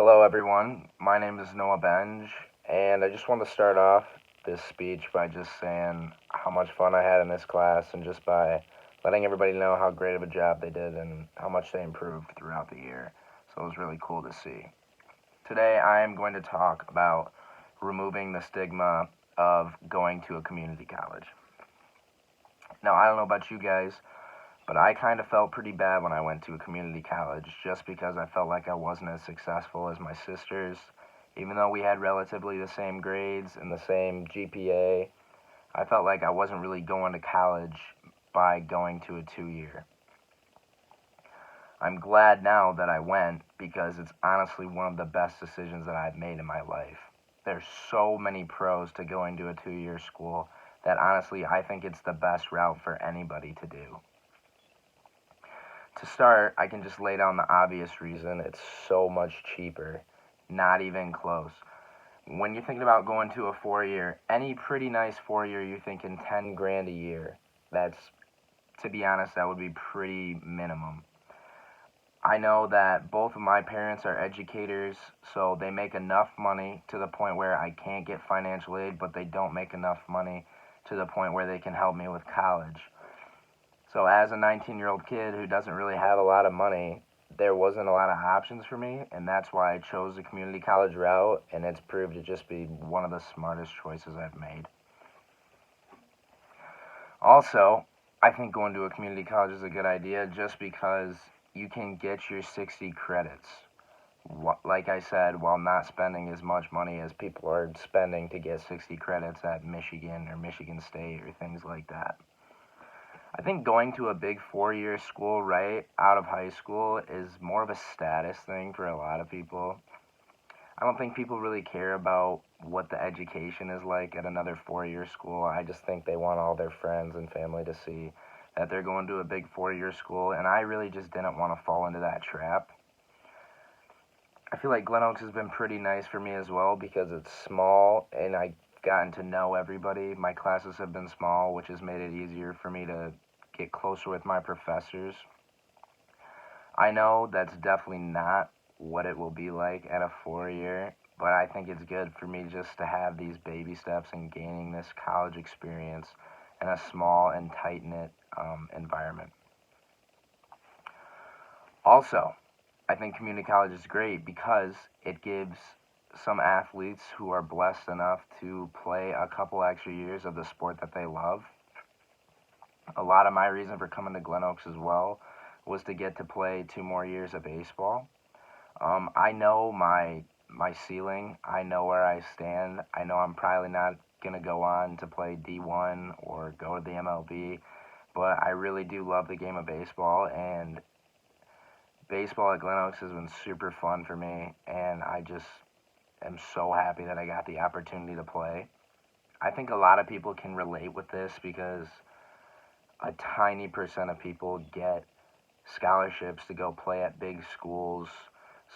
Hello, everyone. My name is Noah Benj, and I just want to start off this speech by just saying how much fun I had in this class and just by letting everybody know how great of a job they did and how much they improved throughout the year. So it was really cool to see. Today, I am going to talk about removing the stigma of going to a community college. Now, I don't know about you guys, but I kind of felt pretty bad when I went to a community college just because I felt like I wasn't as successful as my sisters. Even though we had relatively the same grades and the same GPA, I felt like I wasn't really going to college by going to a 2 year. I'm glad now that I went because it's honestly one of the best decisions that I've made in my life. There's so many pros to going to a 2 year school that honestly I think it's the best route for anybody to do. To start, I can just lay down the obvious reason it's so much cheaper. Not even close. When you're thinking about going to a 4 year, any pretty nice 4 year, you're thinking 10 grand a year. That's, to be honest, that would be pretty minimum. I know that both of my parents are educators, so they make enough money to the point where I can't get financial aid, but they don't make enough money to the point where they can help me with college. So as a 19-year-old kid who doesn't really have a lot of money, there wasn't a lot of options for me, and that's why I chose the community college route, and it's proved to just be one of the smartest choices I've made. Also, I think going to a community college is a good idea just because you can get your 60 credits. Like I said, while not spending as much money as people are spending to get 60 credits at Michigan or Michigan State or things like that. I think going to a big 4 year school right out of high school is more of a status thing for a lot of people. I don't think people really care about what the education is like at another 4 year school. I just think they want all their friends and family to see that they're going to a big 4 year school, and I really just didn't want to fall into that trap. I feel like Glen Oaks has been pretty nice for me as well because it's small and I've gotten to know everybody. My classes have been small, which has made it easier for me to get closer with my professors. I know that's definitely not what it will be like at a 4 year, but I think it's good for me just to have these baby steps in gaining this college experience in a small and tight knit environment. Also, I think community college is great because it gives some athletes who are blessed enough to play a couple extra years of the sport that they love. A lot of my reason for coming to Glen Oaks as well was to get to play 2 more years of baseball. I know my ceiling. I know where I stand. I know I'm probably not gonna go on to play D1 or go to the MLB, but I really do love the game of baseball, and baseball at Glen Oaks has been super fun for me, and I just am so happy that I got the opportunity to play. I think a lot of people can relate with this because a tiny percent of people get scholarships to go play at big schools.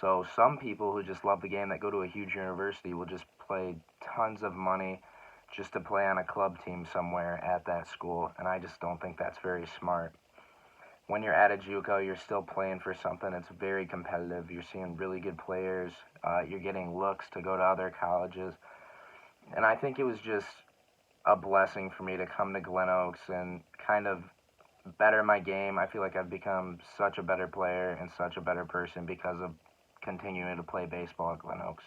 So some people who just love the game that go to a huge university will just play tons of money just to play on a club team somewhere at that school, and I just don't think that's very smart. When you're at a JUCO, you're still playing for something. It's very competitive. You're seeing really good players. You're getting looks to go to other colleges, and I think it was just a blessing for me to come to Glen Oaks and kind of better my game. I feel like I've become such a better player and such a better person because of continuing to play baseball at Glen Oaks.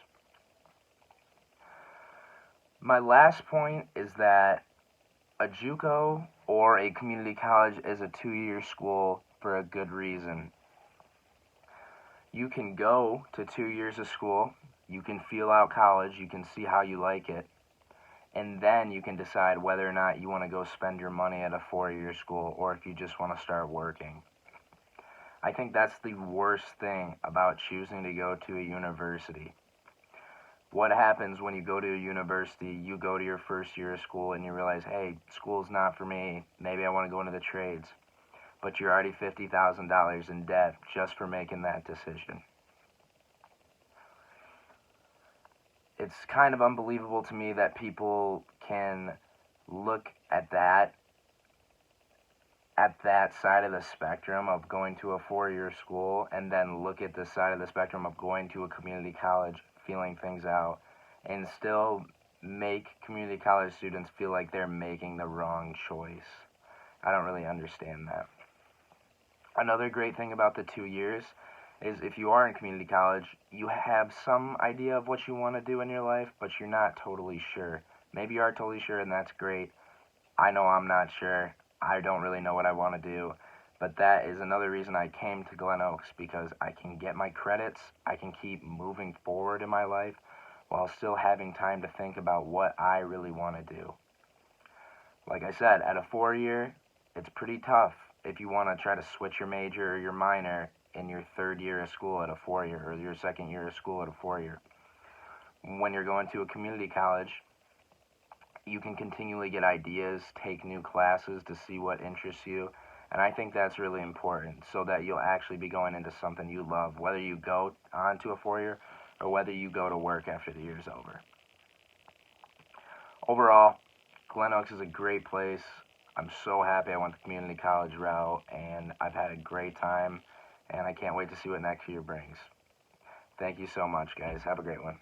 My last point is that a JUCO or a community college is a 2 year school for a good reason. You can go to 2 years of school, you can feel out college, you can see how you like it, and then you can decide whether or not you want to go spend your money at a 4 year school or if you just want to start working. I think that's the worst thing about choosing to go to a university. What happens when you go to a university, you go to your first year of school and you realize, hey, school's not for me, maybe I want to go into the trades, but you're already $50,000 in debt just for making that decision. It's kind of unbelievable to me that people can look at that at that side of the spectrum of going to a four-year school and then look at the side of the spectrum of going to a community college, feeling things out, and still make community college students feel like they're making the wrong choice. I don't really understand that. Another great thing about the 2 years is if you are in community college, you have some idea of what you want to do in your life, but you're not totally sure. Maybe you are totally sure, and that's great. I know I'm not sure. I don't really know what I want to do. But that is another reason I came to Glen Oaks, because I can get my credits, I can keep moving forward in my life, while still having time to think about what I really want to do. Like I said, at a 4-year, it's pretty tough if you want to try to switch your major or your minor in your 3rd year of school at a 4-year, or your 2nd year of school at a 4-year. When you're going to a community college, you can continually get ideas, take new classes to see what interests you, and I think that's really important, so that you'll actually be going into something you love, whether you go on to a 4-year or whether you go to work after the year's over. Overall, Glen Oaks is a great place. I'm so happy I went the community college route, and I've had a great time, and I can't wait to see what next year brings. Thank you so much, guys. Have a great one.